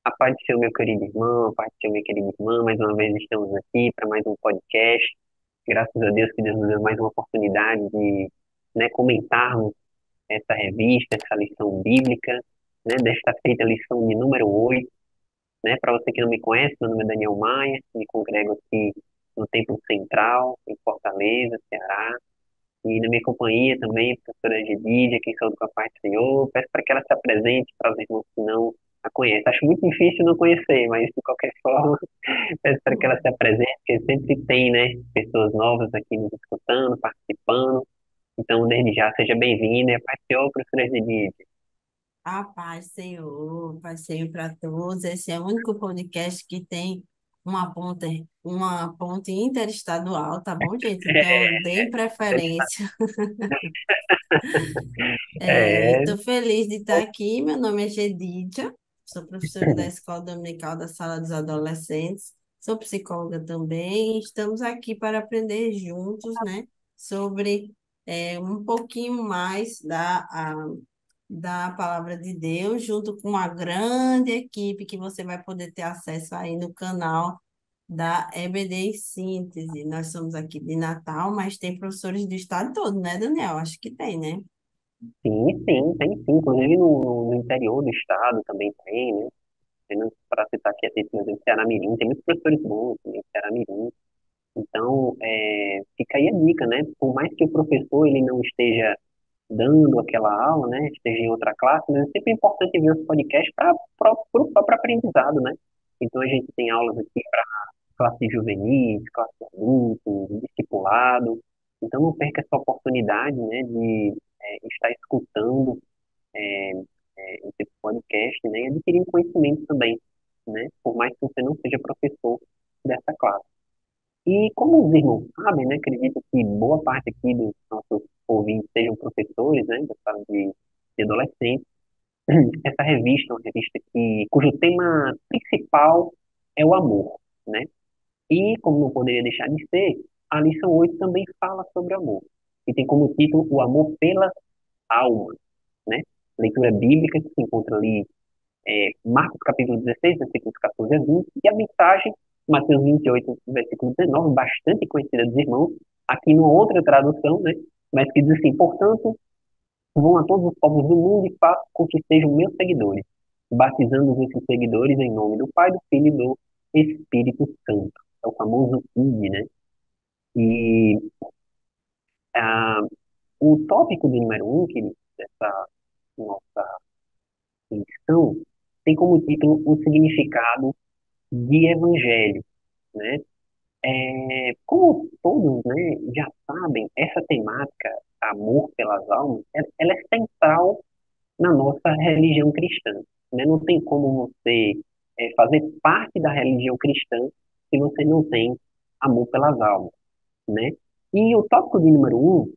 A paz do Senhor, meu querido irmão, a paz do Senhor, minha querida irmã, mais uma vez estamos aqui para mais um podcast. Graças a Deus que Deus nos deu mais uma oportunidade de, comentarmos essa revista, essa lição bíblica, desta feita lição de número 8. Para você que não me conhece, meu nome é Daniel Maia, me congrego aqui no Templo Central, em Fortaleza, Ceará. E na minha companhia também, a professora Gedídia, quem saúde com a paz do Senhor. Peço para que ela se apresente para os irmãos que não a conhecem. Acho muito difícil não conhecer, mas de qualquer forma, peço para que ela se apresente, porque sempre tem, né, pessoas novas aqui nos escutando, participando. Então, desde já, seja bem-vinda e a paz do Senhor, professora Gedídia. Paz, Senhor para todos. Esse é o único podcast que tem uma ponte interestadual, tá bom, gente? Então, deem preferência. É, Estou feliz de estar aqui. Meu nome é Gedídia, sou professora da Escola Dominical da Sala dos Adolescentes, sou psicóloga também. Estamos aqui para aprender juntos, né, sobre um pouquinho mais da palavra de Deus, junto com uma grande equipe que você vai poder ter acesso aí no canal da EBD em Síntese. Nós somos aqui de Natal, mas tem professores do estado todo, né, Daniel? Acho que tem, né? sim, sim, tem sim. Inclusive no interior do estado também tem, né? Para citar aqui, tem, por exemplo, Ceará Mirim, tem muitos professores bons também, Ceará Mirim. Então, fica aí a dica, né? Por mais que o professor ele não esteja dando aquela aula, né? Esteja em outra classe, mas é sempre importante ver os podcasts para o próprio aprendizado, né? Então, a gente tem aulas aqui para classe juvenis, classe adulto, discipulado. Então, não perca essa oportunidade, né? De estar escutando é, esse podcast, né? E adquirindo conhecimento também, né? Por mais que você não seja professor dessa classe. E como os irmãos sabem, né, acredito que boa parte aqui dos nossos ouvintes sejam professores, né, da sala de adolescentes. Essa revista é uma revista cujo tema principal é o amor, né? E, como não poderia deixar de ser, a lição 8 também fala sobre amor. E tem como título O Amor pelas Almas, né? Leitura bíblica que se encontra ali Marcos capítulo 16, versículos 14 a 20, e a mensagem, Mateus 28, versículo 19, bastante conhecida dos irmãos, aqui numa outra tradução, né? Mas que diz assim, portanto, vão a todos os povos do mundo e façam com que sejam meus seguidores, batizando esses seguidores em nome do Pai, do Filho e do Espírito Santo. É o famoso ID, né? E ah, o tópico do número um, que dessa nossa lição, tem como título o significado de evangelho, né? Como todos, né, já sabem, essa temática, amor pelas almas, ela é central na nossa religião cristã, né? Não tem como você fazer parte da religião cristã se você não tem amor pelas almas, né? E o tópico de número um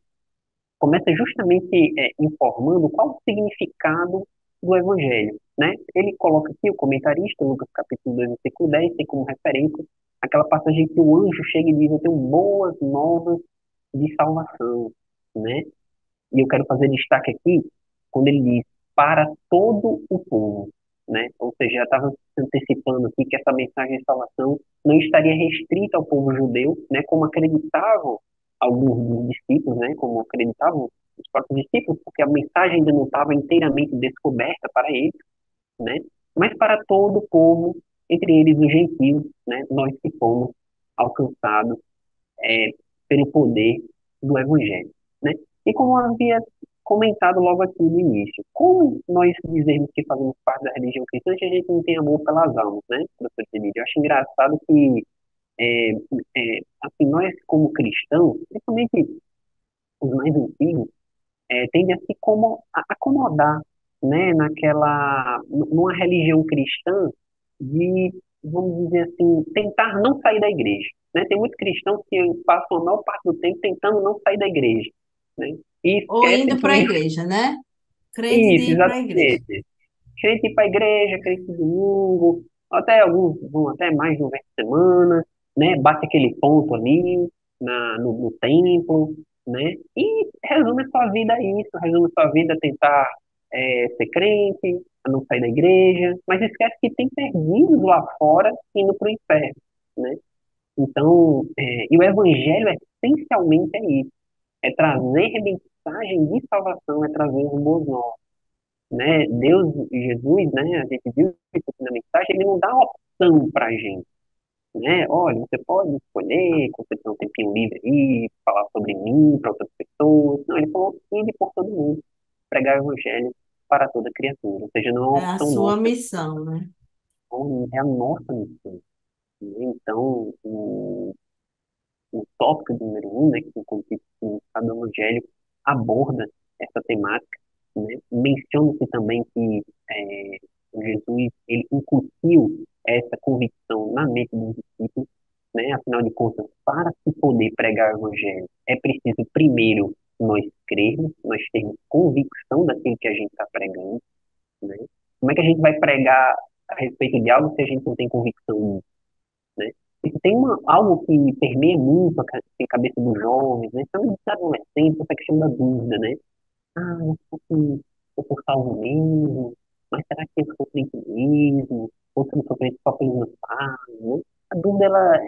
começa justamente informando qual o significado do Evangelho, né? Ele coloca aqui, o comentarista, Lucas capítulo 2, versículo 10, tem como referência aquela passagem que o anjo chega e diz, eu tenho boas novas de salvação, né? E eu quero fazer destaque aqui, quando ele diz, para todo o povo, né? Ou seja, já estava se antecipando aqui que essa mensagem de salvação não estaria restrita ao povo judeu, né? Como acreditavam alguns dos discípulos, né? Como acreditavam os próprios discípulos, porque a mensagem ainda não estava inteiramente descoberta para eles, né? Mas para todo o povo, entre eles os gentios, né? Nós que fomos alcançados é, pelo poder do Evangelho, né? E como eu havia comentado logo aqui no início, como nós dizemos que fazemos parte da religião cristã se a gente não tem amor pelas almas, né, professor Felipe? Eu acho engraçado que, é, assim, nós como cristãos, principalmente os mais antigos, tendem a se acomodar, né, numa religião cristã de, vamos dizer assim, tentar não sair da igreja, né? Tem muitos cristãos que passam a maior parte do tempo tentando não sair da igreja, né? E Ou esquecem indo para a que igreja, né? Crente de isso, ir para a igreja. exatamente. Crente ir para a igreja, crente de domingo, até alguns vão até mais de uma vez por semana, né? Bate aquele ponto ali no templo, né? E resume a sua vida a isso, resume a sua vida a tentar ser crente, a não sair da igreja, mas esquece que tem perdidos lá fora indo para o inferno, né? Então, e o evangelho essencialmente é isso, é trazer mensagem de salvação, é trazer os boas novas, né? Deus, Jesus, né? A gente viu isso aqui na mensagem, ele não dá opção para a gente, né? Olha, você pode escolher, quando você tem um tempinho livre aí, falar sobre mim para outras pessoas. Não, ele falou ide por todo mundo, pregar o evangelho para toda criatura. Ou seja, não é uma É a opção sua nossa, missão, né? é a nossa missão, né? Então, o tópico número um, né, que o contexto do Evangelho aborda essa temática, né? Menciona-se também que Jesus ele incutiu essa convicção na mente dos discípulos, né? Afinal de contas, para se poder pregar o Evangelho, é preciso primeiro nós crermos, nós termos convicção daquilo que a gente está pregando, né? Como é que a gente vai pregar a respeito de algo se a gente não tem convicção, né? E tem algo que permeia muito a cabeça dos jovens, né? Também dos adolescentes, essa questão da dúvida, né? Ah, mas será que eu sou salvo mesmo? Mas será que eu sou crente mesmo? Ou se eu sou crente só pelos meus pais, né? A dúvida, ela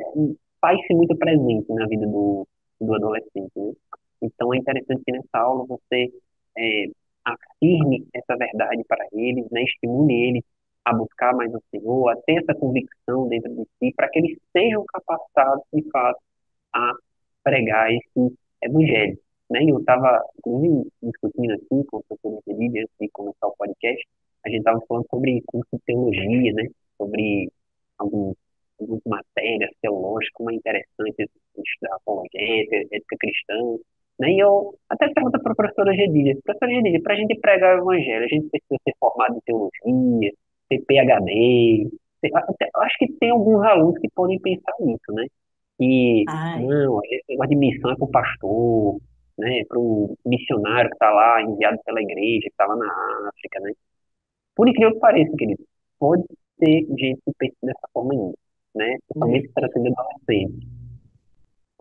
faz-se muito presente na vida do adolescente, né? Então é interessante que nessa aula você é, afirme essa verdade para eles, né? Estimule eles a buscar mais o Senhor, a ter essa convicção dentro de si, para que eles sejam capacitados, de fato, a pregar esse evangelho, né? E eu estava, inclusive, discutindo aqui com o professor Felipe, antes de começar o podcast, a gente estava falando sobre curso de teologia, né? Sobre alguns, algumas matérias teológicas, como é interessante estudar apologética, ética cristã, né? E eu até pergunto para a professora Gedília, professora Gedília, para a gente pregar o evangelho, a gente precisa ser formado em teologia, ter PhD, eu acho que tem alguns alunos que podem pensar nisso, né? Que, Ai, não, esse negócio de missão é para o pastor, né, para o missionário que está lá, enviado pela igreja, que está lá na África, né? Por incrível que pareça, querido, pode ter gente que pensa dessa forma ainda, né? né? Principalmente para ser adolescente.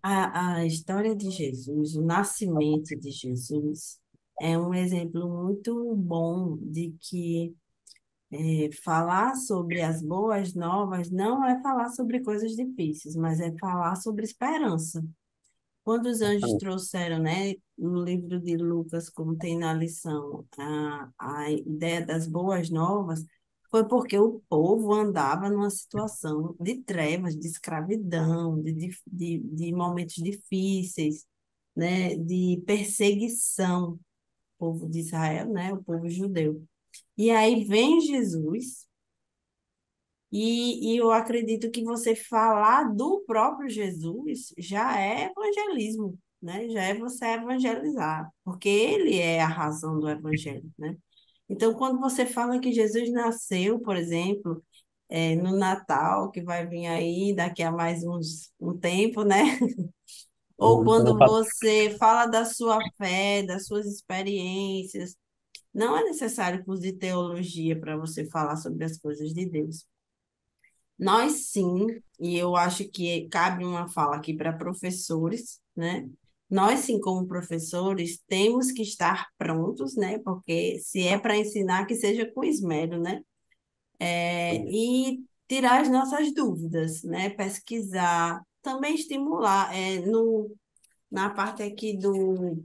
A história de Jesus, o nascimento de Jesus, é um exemplo muito bom de que falar sobre as boas novas não é falar sobre coisas difíceis, mas é falar sobre esperança. Quando os anjos Exatamente. trouxeram, né, no livro de Lucas, como tem na lição, a ideia das boas novas, foi porque o povo andava numa situação de trevas, de escravidão, de momentos difíceis, né, de perseguição, o povo de Israel, né, o povo judeu. E aí vem Jesus. E eu acredito que você falar do próprio Jesus já é evangelismo, né? Já é você evangelizar, porque ele é a razão do evangelho, né? Então, quando você fala que Jesus nasceu, por exemplo, no Natal, que vai vir aí daqui a mais um tempo, né? Ou quando você fala da sua fé, das suas experiências, não é necessário curso de teologia para você falar sobre as coisas de Deus. Nós sim, e eu acho que cabe uma fala aqui para professores, né? Nós sim, como professores, temos que estar prontos, né? Porque se é para ensinar, que seja com esmero, né? E tirar as nossas dúvidas, né? Pesquisar, também estimular, na parte aqui do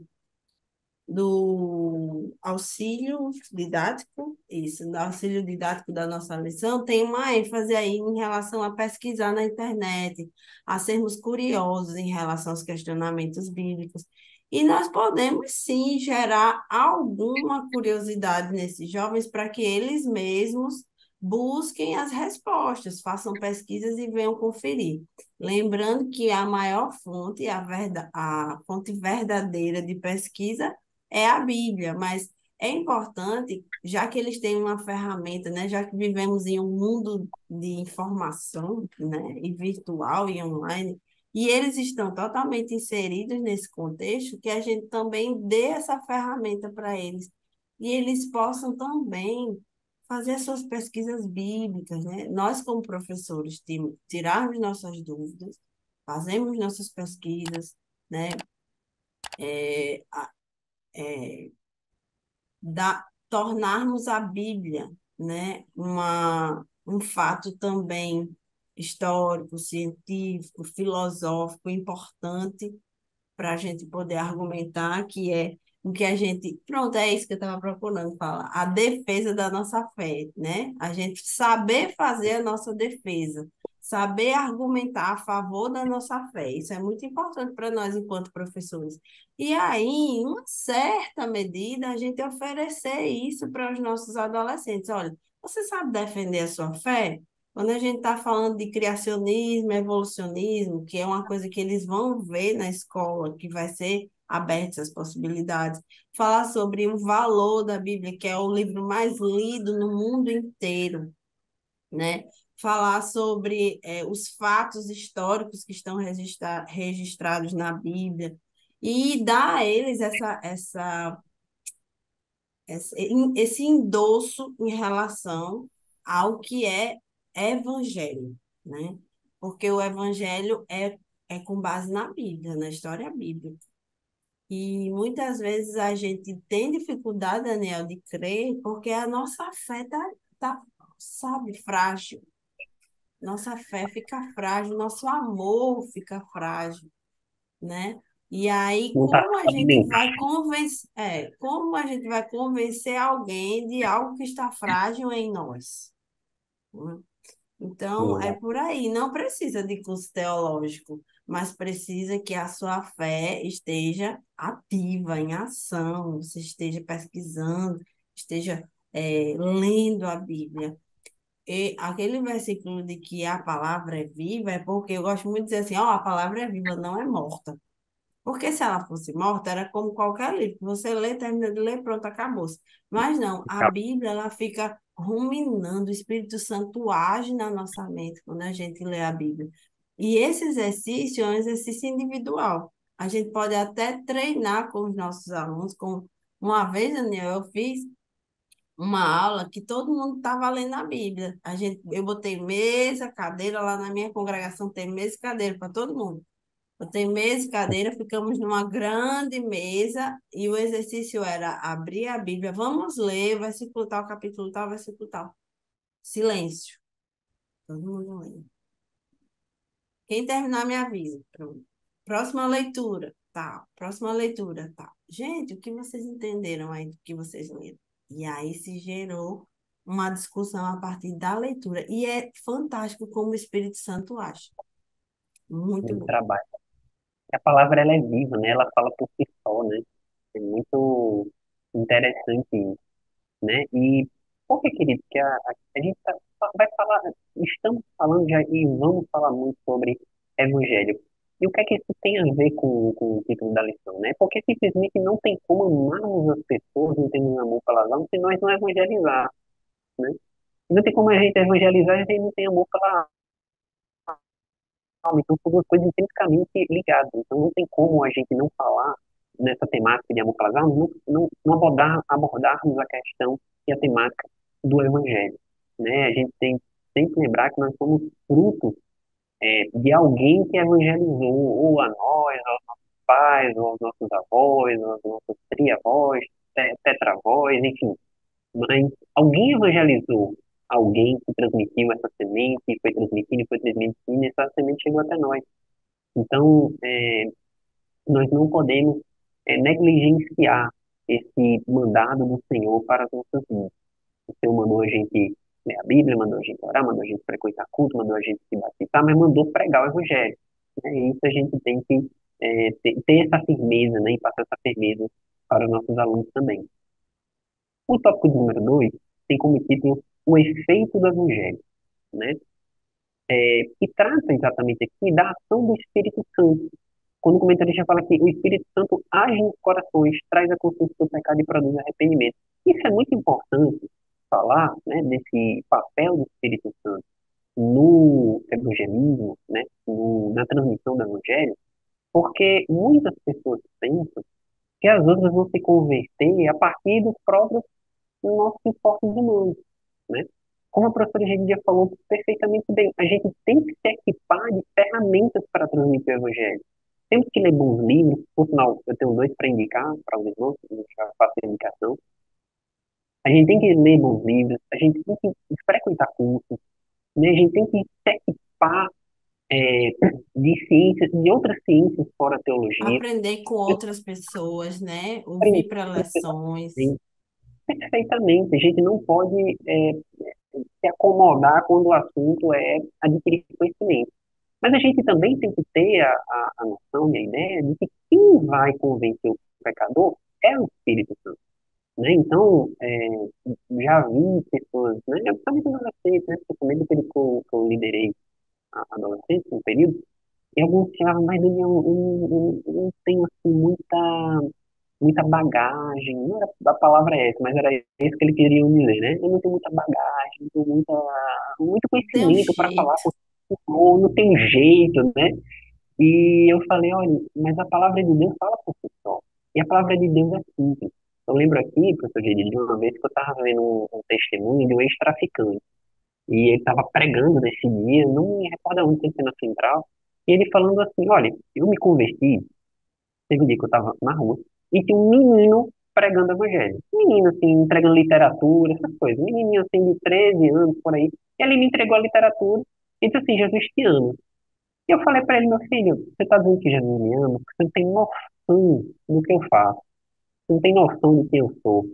auxílio didático, isso, do auxílio didático da nossa lição, tem uma ênfase aí em relação a pesquisar na internet, a sermos curiosos em relação aos questionamentos bíblicos. E nós podemos sim gerar alguma curiosidade nesses jovens para que eles mesmos busquem as respostas, façam pesquisas e venham conferir. Lembrando que a maior fonte, a fonte verdadeira de pesquisa é a Bíblia, mas é importante, já que eles têm uma ferramenta, né, já que vivemos em um mundo de informação, né, e virtual e online, e eles estão totalmente inseridos nesse contexto, que a gente também dê essa ferramenta para eles, e eles possam também fazer as suas pesquisas bíblicas, né? Nós, como professores, tirarmos nossas dúvidas, fazemos nossas pesquisas, né? É, é, tornarmos a Bíblia, né, um fato também histórico, científico, filosófico importante para a gente poder argumentar, que é o que a gente. Pronto, é isso que eu estava procurando falar, a defesa da nossa fé, né? A gente saber fazer a nossa defesa, saber argumentar a favor da nossa fé. Isso é muito importante para nós enquanto professores. E aí, em uma certa medida, a gente oferecer isso para os nossos adolescentes. Olha, você sabe defender a sua fé? Quando a gente está falando de criacionismo, evolucionismo, que é uma coisa que eles vão ver na escola, que vai ser aberta essas possibilidades, falar sobre o valor da Bíblia, que é o livro mais lido no mundo inteiro, né? Falar sobre os fatos históricos que estão registrados na Bíblia e dar a eles esse endosso em relação ao que é evangelho, né? Porque o evangelho é com base na Bíblia, na história bíblica. E muitas vezes a gente tem dificuldade, Daniel, de crer, porque a nossa fé tá, sabe, frágil. Nossa fé fica frágil, nosso amor fica frágil, né? E aí, Não está alimentado. como a gente vai convencer alguém de algo que está frágil em nós? Né? Então, é por aí. Não precisa de curso teológico, mas precisa que a sua fé esteja ativa, em ação, você esteja pesquisando, esteja lendo a Bíblia. E aquele versículo de que a palavra é viva é porque eu gosto muito de dizer assim, ó, a palavra é viva, não é morta. Porque se ela fosse morta, era como qualquer livro. Você lê, termina de ler, pronto, acabou-se. Mas não, a Bíblia, ela fica ruminando, o Espírito Santo age na nossa mente quando a gente lê a Bíblia. E esse exercício é um exercício individual. A gente pode até treinar com os nossos alunos. Uma vez, Daniel, eu fiz uma aula que todo mundo estava lendo a Bíblia. Eu botei mesa, cadeira, lá na minha congregação tem mesa e cadeira para todo mundo. Eu tenho mesa e cadeira, ficamos numa grande mesa e o exercício era abrir a Bíblia, vamos ler, versículo tal, capítulo tal, versículo tal. Silêncio. Todo mundo lendo. Quem terminar me avisa. Pronto. Próxima leitura, tal. Próxima leitura, tal. Gente, o que vocês entenderam aí do que vocês leram? E aí se gerou uma discussão a partir da leitura. E é fantástico como o Espírito Santo age. Muito No bom. trabalho. A palavra ela é viva, né? Ela fala por si só, né? É muito interessante isso, né? E por que, querido, que a gente vai falar, estamos falando já e vamos falar muito sobre evangelho. E o que isso tem a ver com o título da lição, né? Porque simplesmente não tem como amarmos as pessoas, não temos amor pelas almas, se nós não evangelizar, né? Não tem como a gente evangelizar se a gente não tem amor pela alma. Então, são duas coisas intrinsecamente ligadas. Então, não tem como a gente não falar nessa temática de amor pelas almas, não abordarmos a questão e a temática do Evangelho. Né? A gente tem sempre que lembrar que nós somos frutos de alguém que evangelizou, ou a nós, aos nossos pais, ou aos nossos avós, aos nossos tria-avós, tetravós, enfim. Mas alguém evangelizou, alguém que transmitiu essa semente, foi transmitindo, e essa semente chegou até nós. Então, nós não podemos negligenciar esse mandado do Senhor para as nossas vidas. O Senhor mandou a gente ler a Bíblia, mandou a gente orar, mandou a gente frequentar culto, mandou a gente se batizar, mas mandou pregar o Evangelho. Né? E isso a gente tem que ter essa firmeza, né? E passar essa firmeza para os nossos alunos também. O tópico de número 2 tem como título o efeito do Evangelho, né? E trata exatamente aqui da ação do Espírito Santo. Quando o comentarista fala que o Espírito Santo age nos corações, traz a consciência do pecado e produz arrependimento. Isso é muito importante falar, né, desse papel do Espírito Santo no evangelismo, né, na transmissão do evangelho, porque muitas pessoas pensam que as outras vão se converter a partir dos próprios nossos esforços humanos, né? Como a professora Genidia falou perfeitamente bem, a gente tem que se equipar de ferramentas para transmitir o evangelho. Temos que ler bons livros, por sinal, eu tenho dois para indicar para os irmãos, eu já faço a indicação. A gente tem que ler bons livros, a gente tem que frequentar cursos, né? A gente tem que se equipar é, de ciências, de outras ciências fora a teologia, Aprender com eu outras pessoas, né? aprendi Ouvir preleções. perfeitamente. Perfeitamente. A gente não pode se acomodar quando o assunto é adquirir conhecimento. Mas a gente também tem que ter a noção e a ideia de que quem vai convencer o pecador é o Espírito Santo, né? Então, já vi pessoas, né, principalmente adolescentes, né, principalmente do período que eu liderei a adolescência, um período, e alguns falavam, mas Daniel, eu não tenho assim, muita bagagem, não era, a palavra é essa, mas era isso que ele queria dizer, né? Eu não tenho muita bagagem, não tenho muito Dê um conhecimento para falar jeito. com o Senhor, não tenho jeito, né? E eu falei, olha, mas a palavra de Deus fala por si só. E a palavra de Deus é simples. Eu lembro aqui, professor Geri, de uma vez que eu estava vendo um testemunho de um ex-traficante. E ele estava pregando nesse dia, não me recordo onde, tem na Central. E ele falando assim, olha, eu me converti, teve um dia que eu estava na rua, e tinha um menino pregando evangelho. Um menino, assim, entregando literatura, essas coisas. Um menininho, assim, de 13 anos, por aí. E ele me entregou a literatura e disse assim, Jesus te ama. E eu falei para ele, meu filho, você está dizendo que Jesus me ama, porque você não tem noção do que eu faço. Você não tem noção de quem eu sou.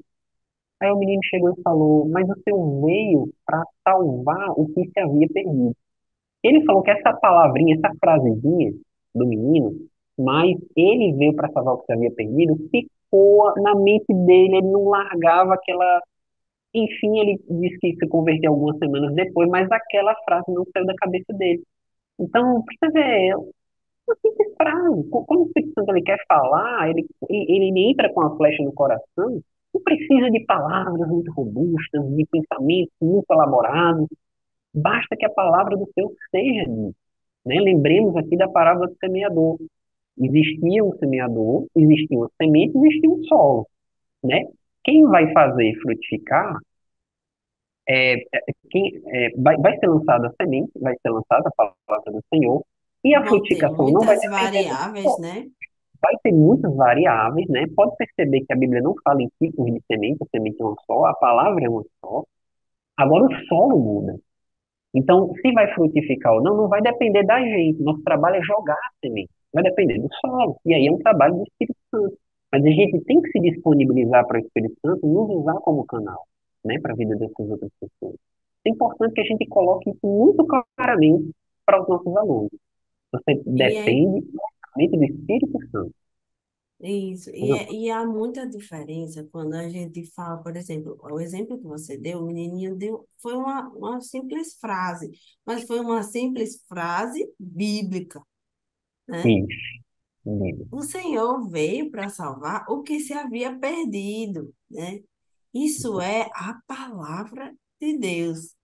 Aí o menino chegou e falou, mas o Senhor veio para salvar o que se havia perdido. Ele falou que essa palavrinha, essa frasezinha do menino, mas ele veio para salvar o que se havia perdido, ficou na mente dele, ele não largava aquela. Enfim, ele disse que se converteu algumas semanas depois, mas aquela frase não saiu da cabeça dele. Então, pra você ver, uma simples frase. Quando o Espírito Santo ele quer falar, ele entra com a flecha no coração, não precisa de palavras muito robustas, de pensamentos muito elaborados, basta que a palavra do Senhor seja dita, né? Lembremos aqui da parábola do semeador. Existia um semeador, existia uma semente, existia um solo, né? Quem vai fazer frutificar vai ser lançada a semente, vai ser lançada a palavra do Senhor, e a Vão ter frutificação não vai muitas depender do variáveis, solo. né? Vai ter muitas variáveis, né? Pode perceber que a Bíblia não fala em tipos de semente, a semente é uma só, a palavra é uma só. Agora o solo muda. Então, se vai frutificar ou não, não vai depender da gente. Nosso trabalho é jogar a semente. Vai depender do solo. E aí é um trabalho do Espírito Santo. Mas a gente tem que se disponibilizar para o Espírito Santo nos usar como canal, né, para a vida dessas outras pessoas. É importante que a gente coloque isso muito claramente para os nossos alunos. Você E é depende do Espírito Santo. isso. Não, E há muita diferença quando a gente fala, por exemplo, o exemplo que você deu, o menininho deu, foi uma simples frase, mas foi uma simples frase bíblica, né? isso, menino. O Senhor veio para salvar o que se havia perdido, né? Isso é a palavra de Deus.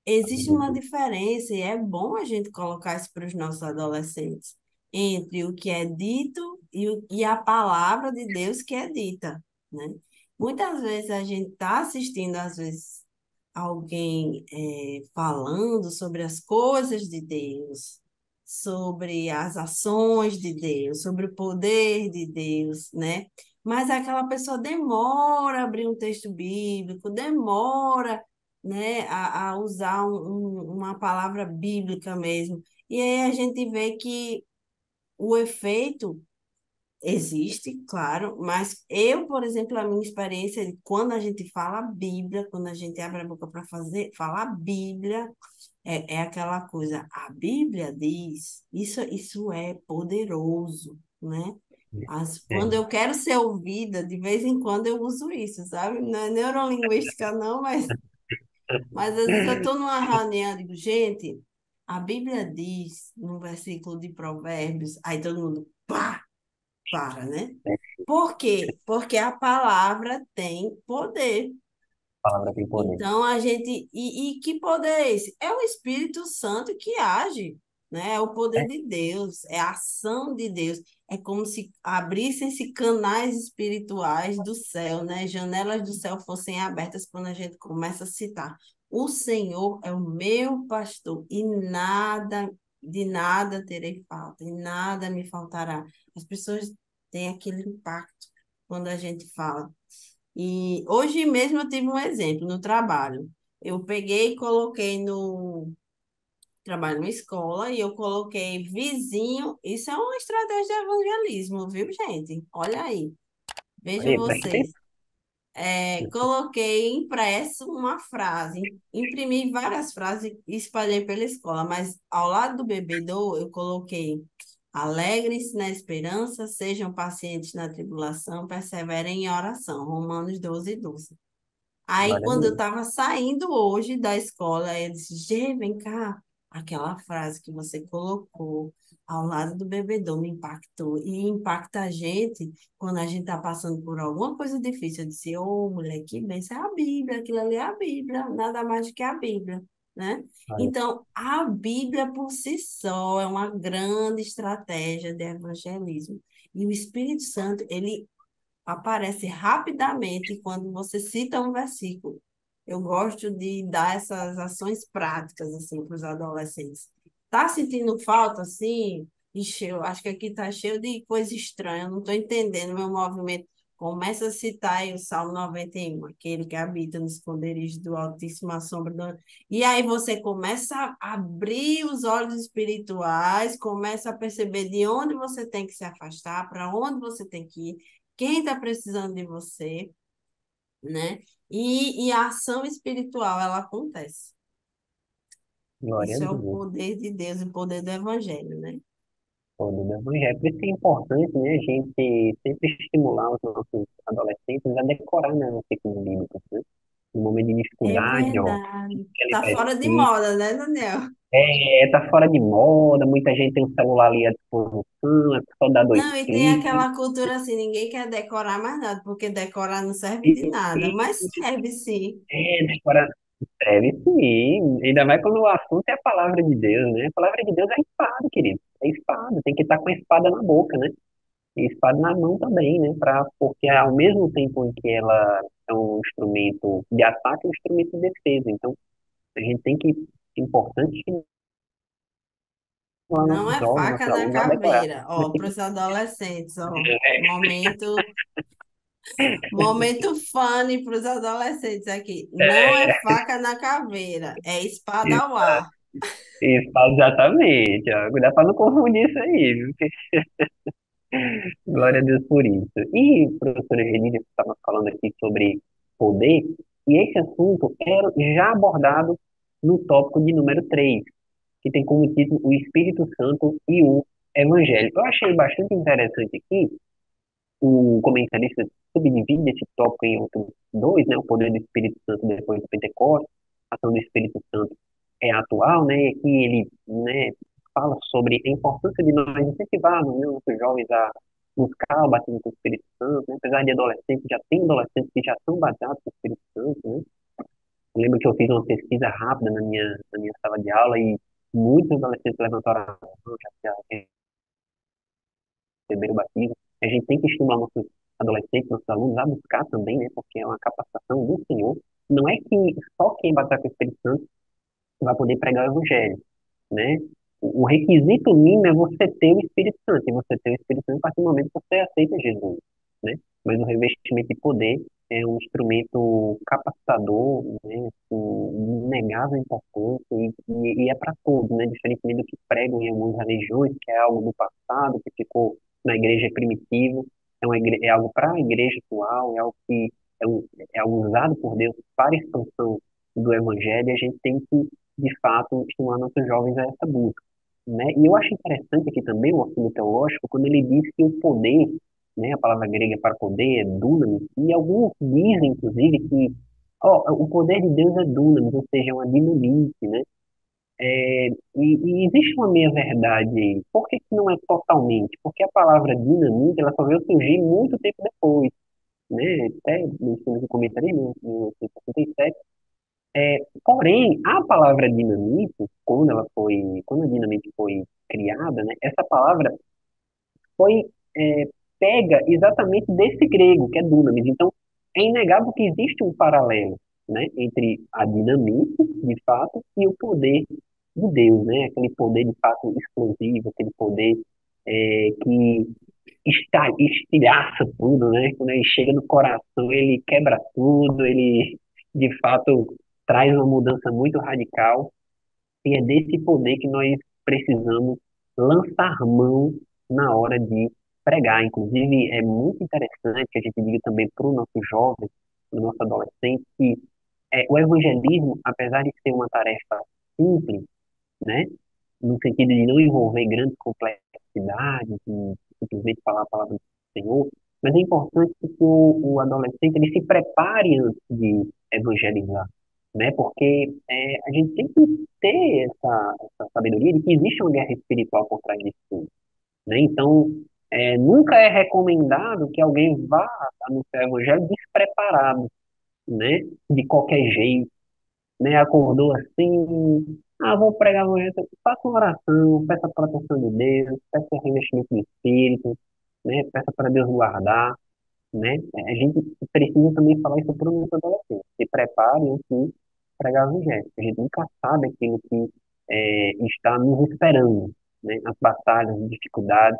Existe uma diferença e é bom a gente colocar isso para os nossos adolescentes, entre o que é dito e a palavra de Deus que é dita, né? Muitas vezes a gente está assistindo, às vezes, alguém falando sobre as coisas de Deus, sobre as ações de Deus, sobre o poder de Deus, né? Mas aquela pessoa demora a abrir um texto bíblico, demora, né, a usar uma palavra bíblica mesmo. E aí a gente vê que o efeito existe, claro, mas eu, por exemplo, a minha experiência de quando a gente fala a Bíblia, quando a gente abre a boca para falar a Bíblia, é aquela coisa, a Bíblia diz, isso é poderoso, né? É, Quando eu quero ser ouvida, de vez em quando eu uso isso, sabe? Não é neurolinguística, não, mas às vezes eu estou numa reunião e digo, gente, a Bíblia diz, no versículo de Provérbios, aí todo mundo, pá, para, né? Por quê? Porque a palavra tem poder. a palavra tem poder. Então, a gente. E que poder é esse? É o Espírito Santo que age, né? É o poder É, de Deus, é a ação de Deus. É como se abrissem-se canais espirituais do céu, né? Janelas do céu fossem abertas quando a gente começa a citar. O Senhor é o meu pastor e nada, de nada terei falta, e nada me faltará. As pessoas têm aquele impacto quando a gente fala. E hoje mesmo eu tive um exemplo no trabalho. Eu peguei e coloquei no trabalho numa escola e eu coloquei vizinho. Isso é uma estratégia de evangelismo, viu, gente? Olha aí, vejam Aí, presta vocês. atenção. Coloquei impresso uma frase, imprimi várias frases e espalhei pela escola, mas ao lado do bebedouro eu coloquei: alegrem-se na esperança, sejam pacientes na tribulação, perseverem em oração. Romanos 12:12. Aí, Glória a quando eu Deus. estava saindo hoje da escola, eu disse: Gê, vem cá. Aquela frase que você colocou ao lado do bebedouro me impactou. E impacta a gente quando a gente está passando por alguma coisa difícil. Eu disse: Ô, mulher, que bênção, é a Bíblia, aquilo ali é a Bíblia, nada mais do que a Bíblia, né? Olha, Então, a Bíblia por si só é uma grande estratégia de evangelismo. E o Espírito Santo, ele aparece rapidamente quando você cita um versículo. Eu gosto de dar essas ações práticas assim para os adolescentes. Tá sentindo falta assim? Ixi, eu acho que aqui tá cheio de coisa estranha, eu não estou entendendo meu movimento. Começa a citar aí o Salmo 91, aquele que habita no esconderijo do Altíssimo, à sombra do... E aí você começa a abrir os olhos espirituais, começa a perceber de onde você tem que se afastar, para onde você tem que ir, quem está precisando de você, né? E a ação espiritual, ela acontece. glória a Isso é o Deus. poder de Deus, o poder do Evangelho, né? Todo do Evangelho. Por isso que é importante, né, a gente sempre estimular os nossos adolescentes a decorar, né, os ciclos bíblicos, né? No momento de É dificuldade, ó, verdade. aquele Tá fora de versículo. moda, né, Daniel? Tá fora de moda, muita gente tem um celular ali à disposição, é só dar dois Não, e tem cliques. aquela cultura assim, ninguém quer decorar mais nada, porque decorar não serve de nada, E, mas serve sim. decorar deve sim, ainda mais quando o assunto é a palavra de Deus, né? A palavra de Deus é espada, querido. É espada, tem que estar com a espada na boca, né? E espada na mão também, né? Porque ao mesmo tempo em que ela é um instrumento de ataque, é um instrumento de defesa. Então, a gente tem que, é importante estimular Não nossos é jovens, faca nossos na alunos a decorar. caveira. Ó, para os adolescentes, ó, momento funny para os adolescentes aqui. Não é faca na caveira, é espada ao Espada, ar. espada exatamente, ó. Cuidado para não confundir isso aí, viu? Glória a Deus por isso. E, professora Genilha, você estava falando aqui sobre poder, e esse assunto era já abordado no tópico de número 3, que tem como título o Espírito Santo e o Evangelho. Eu achei bastante interessante aqui, o comentarista subdivide esse tópico em outros dois, né? O poder do Espírito Santo depois do Pentecostes, a ação do Espírito Santo é atual, né? E aqui ele, né, fala sobre a importância de nós incentivarmos, né, nossos jovens a buscar o batismo com o Espírito Santo, né? Apesar de adolescentes, já tem adolescentes que já são batizados com o Espírito Santo, né? Eu lembro que eu fiz uma pesquisa rápida na minha sala de aula e muitos adolescentes levantaram a mão, já receber o batismo. A gente tem que estimular nossos adolescentes, nossos alunos a buscar também, né? Porque é uma capacitação do Senhor. Não é que só quem batalha com o Espírito Santo vai poder pregar o Evangelho, né? O requisito mínimo é você ter o Espírito Santo. E você ter o Espírito Santo a partir do momento que você aceita Jesus, né? Mas o revestimento de poder é um instrumento capacitador, né? Com inegável importância e é para todos, né? Diferentemente do que pregam em algumas religiões, que é algo do passado, que ficou na igreja primitiva, é algo para a igreja atual, é algo que é algo usado por Deus para a expansão do Evangelho, e a gente tem que de fato, estimular nossos jovens a essa busca, né? E eu acho interessante aqui também o auxílio teológico, quando ele diz que o poder, né, a palavra grega para poder é dunamis, e alguns dizem, inclusive, que ó, o poder de Deus é dunamis, ou seja, é uma dinamite, né? E existe uma meia-verdade aí. Por que que não é totalmente? Porque a palavra dinamite, ela só veio surgir muito tempo depois, né? Até mencionei no comentário, em 1967, porém, a palavra dinamite, quando a dinamite foi criada, né, essa palavra foi é, pega exatamente desse grego, que é dunamis. Então, é inegável que existe um paralelo, né, entre a dinamite, de fato, e o poder de Deus, né, aquele poder de fato explosivo, aquele poder que estilhaça tudo, né? Quando ele chega no coração, ele quebra tudo, ele de fato traz uma mudança muito radical. E é desse poder que nós precisamos lançar mão na hora de pregar. Inclusive, é muito interessante que a gente diga também para o nosso jovem, para o nosso adolescente, que o evangelismo, apesar de ser uma tarefa simples, né, no sentido de não envolver grandes complexidades e simplesmente falar a palavra do Senhor, mas é importante que o adolescente ele se prepare antes de evangelizar, né? Porque a gente tem que ter essa sabedoria de que existe uma guerra espiritual por trás disso tudo, né? Então, nunca é recomendado que alguém vá anunciar o evangelho despreparado, né? De qualquer jeito, né? Acordou assim, vou pregar amanhã, faça uma oração, peça a proteção de Deus, peça o revestimento do Espírito, né? Peça para Deus guardar, né? A gente precisa também falar isso para o nosso adolescente, se prepare antes de pregar o evangelho, a gente nunca sabe aquilo que está nos esperando, né? As batalhas, as dificuldades,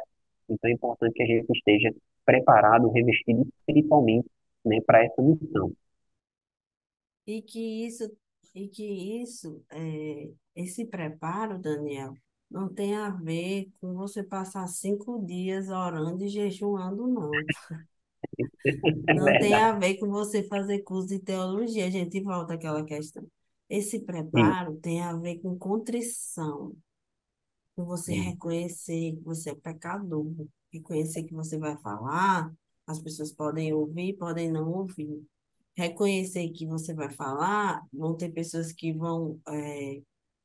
então é importante que a gente esteja preparado, revestido espiritualmente, né? Para essa missão. E que isso, e que isso, esse preparo, Daniel, não tem a ver com você passar 5 dias orando e jejuando, não. É Não tem verdade. a ver com você fazer curso de teologia. A gente volta àquela questão. Esse Sim, preparo tem a ver com contrição, com você sim, reconhecer que você é pecador, reconhecer que você vai falar, as pessoas podem ouvir, podem não ouvir. Reconhecer que você vai falar, vão ter pessoas que vão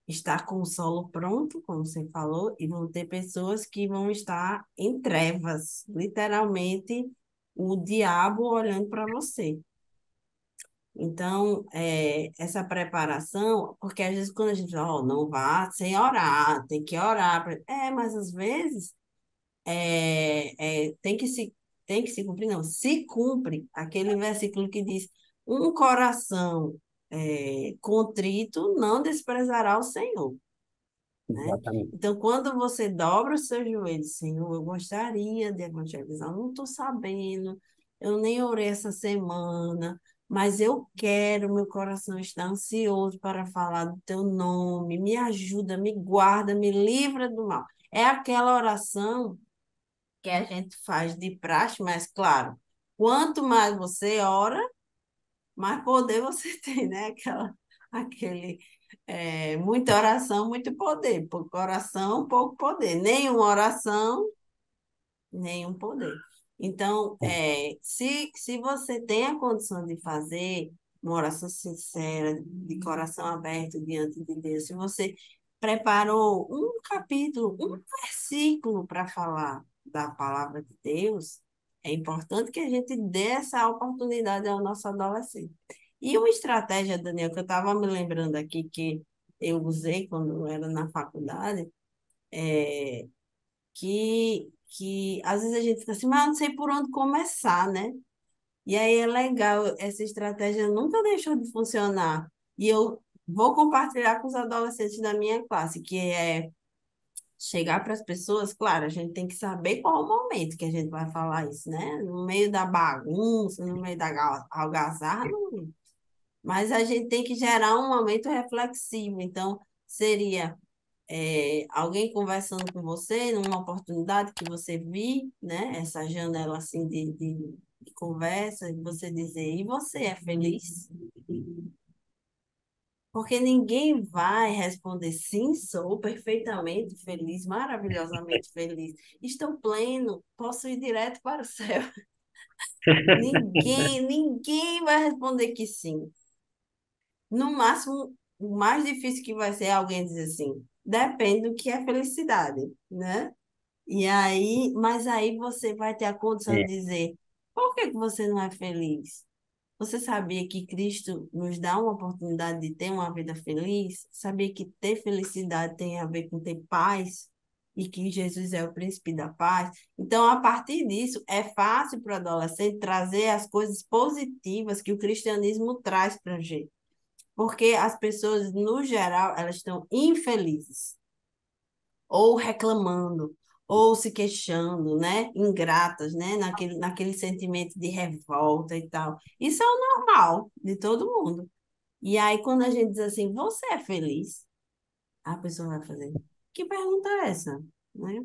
estar com o solo pronto, como você falou, e vão ter pessoas que vão estar em trevas, literalmente o diabo olhando para você. Então, essa preparação, porque às vezes quando a gente fala, ó, não vá sem orar, tem que orar. Mas às vezes tem que se cumprir, não, se cumpre aquele versículo que diz, um coração contrito não desprezará o Senhor, né? exatamente. Então, quando você dobra os seus joelhos, Senhor, eu gostaria de evangelizar, não estou sabendo, eu nem orei essa semana, mas eu quero, meu coração está ansioso para falar do teu nome, me ajuda, me guarda, me livra do mal. É aquela oração que a gente faz de praxe, mas claro, quanto mais você ora, mais poder você tem, né? Muita oração, muito poder. Pouca oração, pouco poder. Nenhuma oração, nenhum poder. Então, se você tem a condição de fazer uma oração sincera, de coração aberto diante de Deus, se você preparou um capítulo, um versículo para falar da palavra de Deus, é importante que a gente dê essa oportunidade ao nosso adolescente. E uma estratégia, Daniel, que eu estava me lembrando aqui, que eu usei quando eu era na faculdade, é, que às vezes a gente fica assim, mas eu não sei por onde começar, né? E aí é legal, essa estratégia nunca deixou de funcionar. E eu vou compartilhar com os adolescentes da minha classe, que é chegar para as pessoas, claro, a gente tem que saber qual é o momento que a gente vai falar isso, né? No meio da bagunça, no meio da algazarra, mas a gente tem que gerar um momento reflexivo. Então, seria alguém conversando com você numa oportunidade que você viu, né? Essa janela assim de conversa, e você dizer, e você é feliz? Porque ninguém vai responder sim, sou perfeitamente feliz, maravilhosamente feliz. Estou pleno, posso ir direto para o céu. Ninguém vai responder que sim. No máximo, o mais difícil que vai ser alguém dizer assim, depende do que é felicidade, né? E aí, mas aí você vai ter a condição É, de dizer, por que que você não é feliz? Você sabia que Cristo nos dá uma oportunidade de ter uma vida feliz? Sabia que ter felicidade tem a ver com ter paz? E que Jesus é o príncipe da paz? Então, a partir disso, é fácil para o adolescente trazer as coisas positivas que o cristianismo traz para a gente. Porque as pessoas, no geral, elas estão infelizes ou reclamando, ou se queixando, né? Ingratas, né? Naquele sentimento de revolta e tal. Isso é o normal de todo mundo. E aí, quando a gente diz assim, você é feliz? A pessoa vai fazer, que pergunta é essa? Né?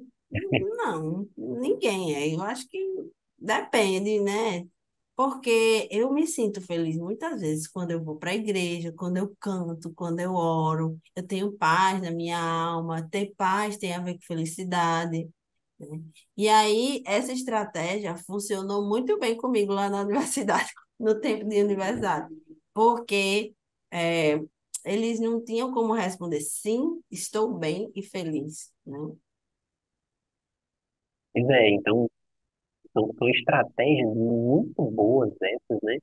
Não, ninguém é. Eu acho que depende, né? Porque eu me sinto feliz muitas vezes quando eu vou para a igreja, quando eu canto, quando eu oro, eu tenho paz na minha alma. Ter paz tem a ver com felicidade, né? E aí, essa estratégia funcionou muito bem comigo lá na universidade, no tempo de universidade, porque é, eles não tinham como responder sim, estou bem e feliz, né? Pois é, então são estratégias muito boas essas, né?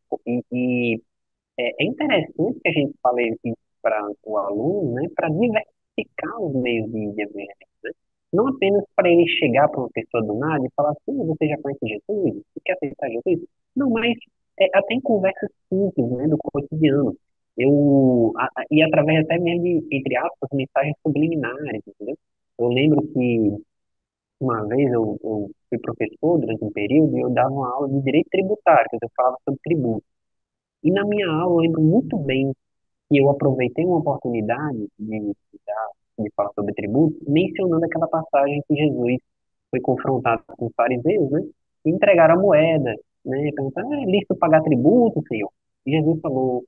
É interessante que a gente fale isso para o aluno, né? Para diversificar os meios de evangelismo, né? Não apenas para ele chegar para uma pessoa do nada e falar assim, você já conhece Jesus? Você quer aceitar Jesus? Não, mas até em conversas simples, né? Do cotidiano. E através até mesmo de, entre aspas, mensagens subliminares, entendeu? Eu lembro que uma vez eu fui professor durante um período e eu dava uma aula de direito tributário, que eu falava sobre tributo. E na minha aula eu lembro muito bem que eu aproveitei uma oportunidade de falar sobre tributos, mencionando aquela passagem que Jesus foi confrontado com os fariseus, né? E entregaram a moeda, né? Perguntaram, é lícito pagar tributo, Senhor? E Jesus falou,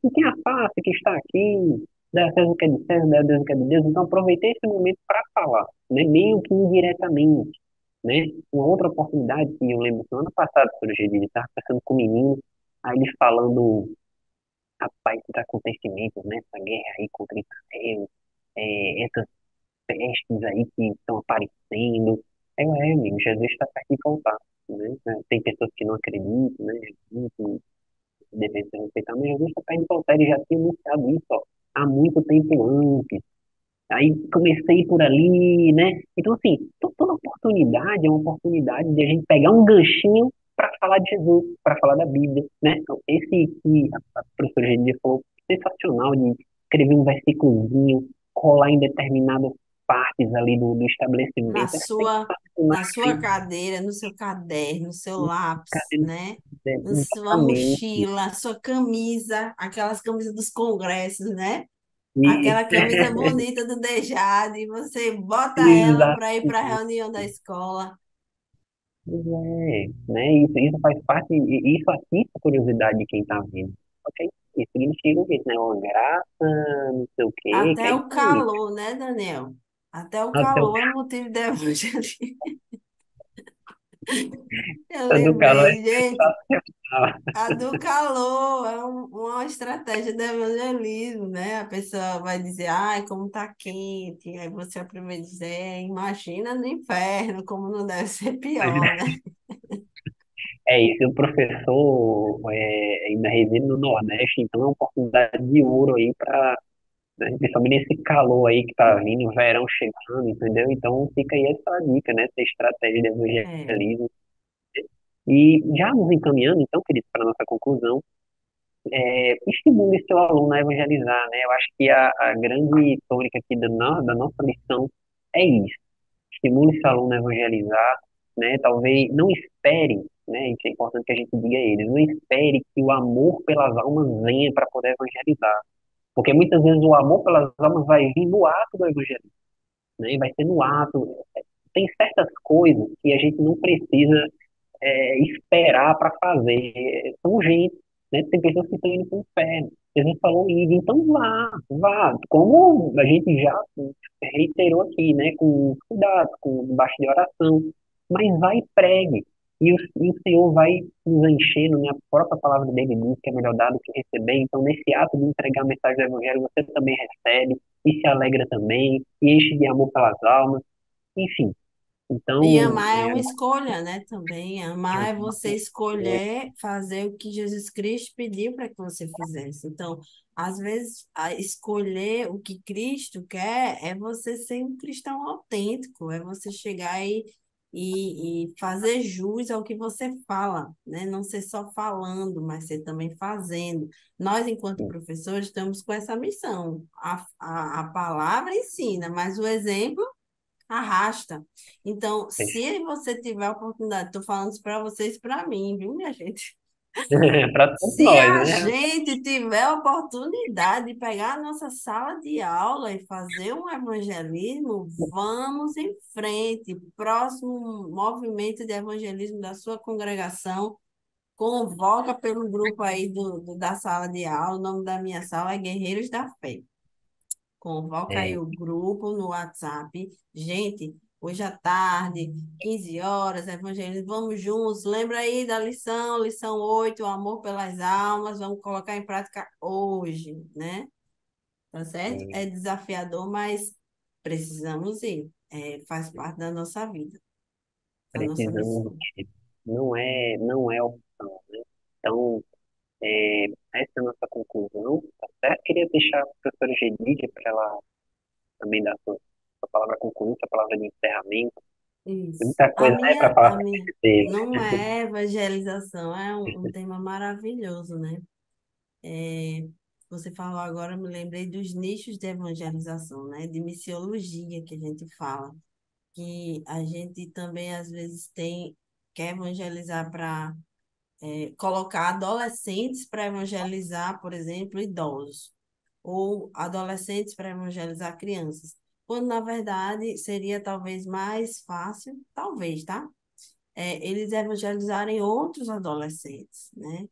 não tem a face que está aqui, dá a César o que é de César, dá a Deus o que é de Deus. Então aproveitei esse momento para falar, né? Meio que indiretamente, né? Uma outra oportunidade que eu lembro que no ano passado, quando eu estava conversando com o menino, aí ele falando, rapaz, esses acontecimentos, né? Essa guerra aí contra Israel, essas pestes aí que estão aparecendo. Amigo, Jesus está perto de voltar, né? Tem pessoas que não acreditam, né? Que devem ser respeitadas, mas Jesus está perto de voltar. Ele já tinha anunciado isso, ó, há muito tempo antes. Aí comecei por ali, né? Então, assim, toda oportunidade é uma oportunidade de a gente pegar um ganchinho para falar de Jesus, para falar da Bíblia, né? Então, esse que a professora Genevieve falou, sensacional de escrever um versículozinho, colar em determinadas partes ali do Na estabelecimento, é sua, sensacional, na sua cadeira, no seu caderno, no seu lápis, cara, né? Na sua exatamente. mochila, sua camisa, aquelas camisas dos congressos, né? E, Aquela camisa bonita do Dejade, você bota ela para ir para a exatamente. reunião da escola. Pois né? Isso faz parte, e isso atiça a curiosidade de quem está vendo. Ok? Isso significa o quê? Né? Uma graça, não sei o quê, que Até é o isso aí. calor, né, Daniel? Até o Até o calor é motivo de evangelismo. Eu caso do calor é lembrei, gente, sensacional. a do calor é uma estratégia de evangelismo, né? A pessoa vai dizer, ai, como tá quente. Aí você aproveita e diz, imagina no inferno, como não deve ser pior, né? É isso, o professor ainda reside no Nordeste, então é uma oportunidade de ouro aí para, né, principalmente nesse calor aí que tá vindo, o verão chegando, entendeu? Então fica aí essa dica, né? Essa estratégia de É. evangelismo. E já nos encaminhando, então, querido, para nossa conclusão, estimule seu aluno a evangelizar, né? Eu acho que a grande tônica aqui da nossa lição é isso. Estimule seu aluno a evangelizar, né? Talvez não espere, né? Isso é importante que a gente diga a ele, não espere que o amor pelas almas venha para poder evangelizar. Porque muitas vezes o amor pelas almas vai vir no ato do evangelismo, né? Vai ser no ato. Tem certas coisas que a gente não precisa esperar para fazer. São urgentes, né? Tem pessoas que estão indo para o inferno. Jesus falou ir, então vá, vá. Como a gente já reiterou aqui, né? Com cuidado, com baixo de oração. Mas vai e pregue. E o Senhor vai nos enchendo, né? A própria palavra dele diz que é melhor dar do que receber. Então, nesse ato de entregar a mensagem do Evangelho, você também recebe e se alegra também, e enche de amor pelas almas. Enfim, E então, amar é uma escolha, né? Também amar é você é, escolher fazer o que Jesus Cristo pediu para que você fizesse. Então, às vezes, escolher o que Cristo quer é você ser um cristão autêntico, é você chegar e fazer jus ao que você fala, né? Não ser só falando, mas ser também fazendo. Nós, enquanto professores, estamos com essa missão. A palavra ensina, mas o exemplo arrasta. Então, se você tiver a oportunidade, estou falando isso para vocês, e para mim, viu, minha gente? Para todos Se nós, a né? gente tiver a oportunidade de pegar a nossa sala de aula e fazer um evangelismo, vamos em frente. Próximo movimento de evangelismo da sua congregação, convoca pelo grupo aí da sala de aula. O nome da minha sala é Guerreiros da Fé. Convoca aí É, o grupo no WhatsApp. Gente, hoje à tarde, 15 horas, evangelismo, vamos juntos. Lembra aí da lição 8, o amor pelas almas. Vamos colocar em prática hoje, né? Tá certo? é, É desafiador, mas precisamos ir. É, faz parte da nossa vida, da nossa precisamos missão. de. Não é opção, né? Então, essa é a nossa conclusão, tá certo? Queria deixar a professora Gedidia para ela também dar sua palavra concluinte, a palavra de encerramento. Tem Isso. muita coisa, né, para falar A sobre minha esse tema. não é evangelização, é um tema maravilhoso, né? É, você falou agora, eu me lembrei dos nichos de evangelização, né? De missiologia que a gente fala, que a gente também às vezes quer evangelizar para colocar adolescentes para evangelizar, por exemplo, idosos, ou adolescentes para evangelizar crianças, quando na verdade seria talvez mais fácil, talvez, tá? Eles evangelizarem outros adolescentes, né?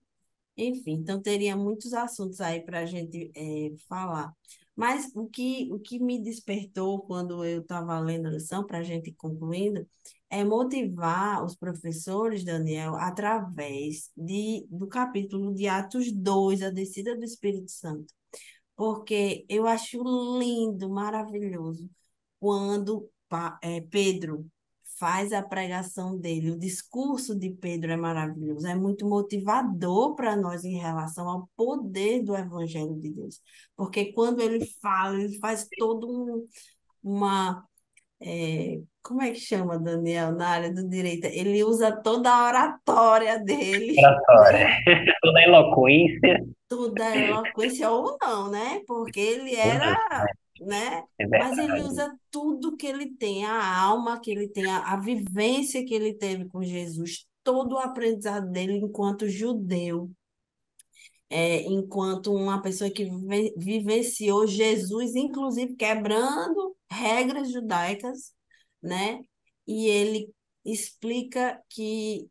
Enfim, então teria muitos assuntos aí para a gente falar. Mas o que me despertou quando eu estava lendo a lição, para a gente ir concluindo, é motivar os professores, Daniel, através do capítulo de Atos 2, a descida do Espírito Santo. Porque eu acho lindo, maravilhoso, quando Pedro faz a pregação dele. O discurso de Pedro é maravilhoso, é muito motivador para nós em relação ao poder do Evangelho de Deus. Porque quando ele fala, ele faz todo uma. Como é que chama, Daniel, na área do direito? Ele usa toda a oratória dele, Oratória. né? Toda a eloquência. Tudo é eloquência ou não, né? Porque ele Ou não, era, né? é Mas ele verdade. usa tudo que ele tem, a alma que ele tem, a vivência que ele teve com Jesus, todo o aprendizado dele enquanto judeu, enquanto uma pessoa que vivenciou Jesus, inclusive quebrando regras judaicas, né? E ele explica que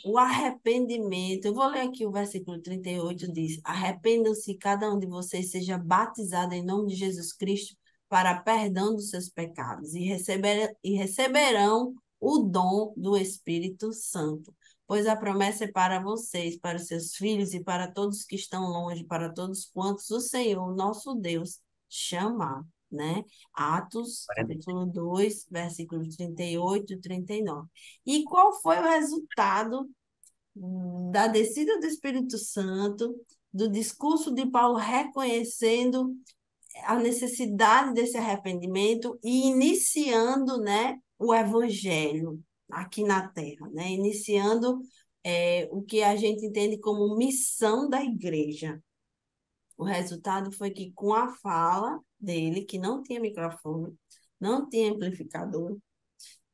o arrependimento, eu vou ler aqui o versículo 38 diz: Arrependam-se, cada um de vocês seja batizado em nome de Jesus Cristo para perdão dos seus pecados, e receberão o dom do Espírito Santo, pois a promessa é para vocês, para os seus filhos e para todos que estão longe, para todos quantos o Senhor, nosso Deus, chamar, né? Atos, Glória a Deus. capítulo 2 versículos 38 e 39. E qual foi o resultado da descida do Espírito Santo, do discurso de Paulo reconhecendo a necessidade desse arrependimento e iniciando, né, o evangelho aqui na Terra, né? Iniciando o que a gente entende como missão da igreja. O resultado foi que, com a fala dele, que não tinha microfone, não tinha amplificador,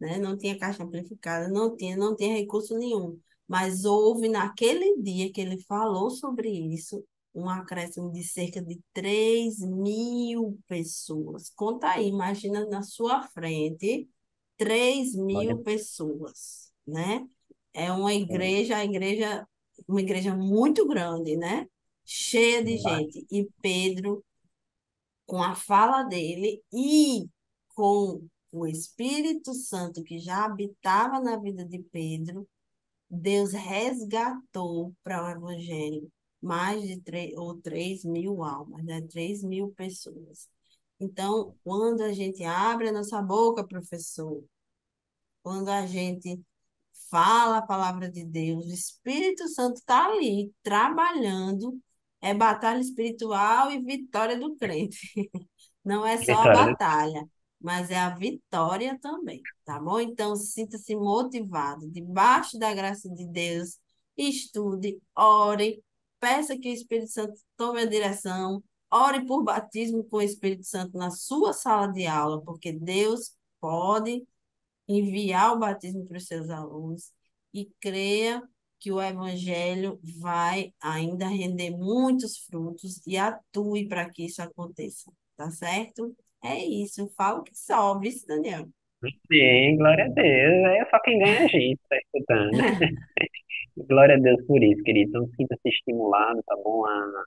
né? Não tinha caixa amplificada, não tinha recurso nenhum. Mas houve, naquele dia que ele falou sobre isso, um acréscimo de cerca de 3.000 pessoas. Conta aí, imagina na sua frente 3 Glória a mil Deus. pessoas, né? É uma É, igreja, uma igreja muito grande, né? Cheia de mas, gente. E Pedro, com a fala dele e com o Espírito Santo que já habitava na vida de Pedro, Deus resgatou para o Evangelho mais de 3 mil almas, né? 3.000 pessoas. Então, quando a gente abre a nossa boca, professor, quando a gente fala a palavra de Deus, o Espírito Santo está ali trabalhando, é batalha espiritual e vitória do crente. Não é só a vitória, né? batalha, mas é a vitória também, tá bom? Então, sinta-se motivado, debaixo da graça de Deus, estude, ore, peça que o Espírito Santo tome a direção, ore por batismo com o Espírito Santo na sua sala de aula, porque Deus pode enviar o batismo para os seus alunos e creia que o evangelho vai ainda render muitos frutos e atue para que isso aconteça, tá certo? É isso, falo que sobre, isso, Daniel. Sim, glória a Deus. É só quem ganha é a gente, tá escutando. Glória a Deus por isso, querido. Então, sinta-se estimulado, tá bom? A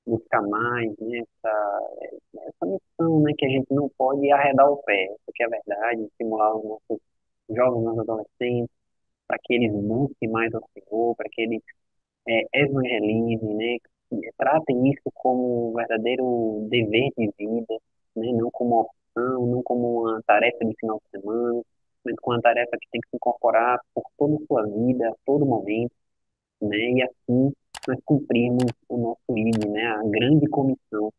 buscar mais, né? Essa missão, né? Que a gente não pode arredar o pé. Isso que é verdade. Estimular os nossos jovens, nossos adolescentes, para que eles busquem mais ao Senhor, para que eles evangelizem, né? Tratem isso como um verdadeiro dever de vida, né? Não como uma opção, não como uma tarefa de final de semana, mas como uma tarefa que tem que se incorporar por toda a sua vida, a todo momento, né? E assim nós cumprimos o nosso ID, né? A grande comissão,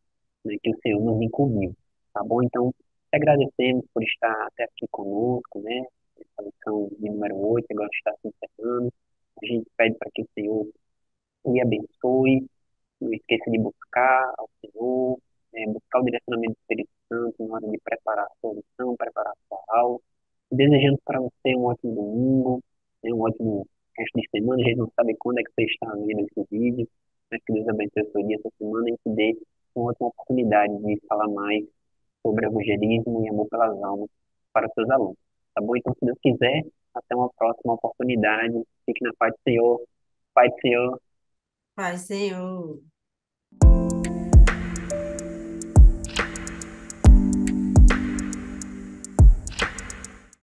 né, que o Senhor nos incumbiu, tá bom? Então, te agradecemos por estar até aqui conosco, né? Essa lição de número 8 agora está se encerrando. A gente pede para que o Senhor lhe abençoe, não esqueça de buscar ao Senhor, buscar o direcionamento do Espírito Santo na hora de preparar a sua lição, preparar a sua aula. Desejando para você um ótimo domingo, né, um ótimo resto de semana. A gente não sabe quando é que você está vendo esse vídeo, mas que Deus abençoe o seu dia, essa semana, e que dê uma ótima oportunidade de falar mais sobre evangelismo e amor pelas almas para os seus alunos. Tá bom? Então, se Deus quiser, até uma próxima oportunidade. Fique na paz do Senhor. Pai do Senhor. Pai, Senhor.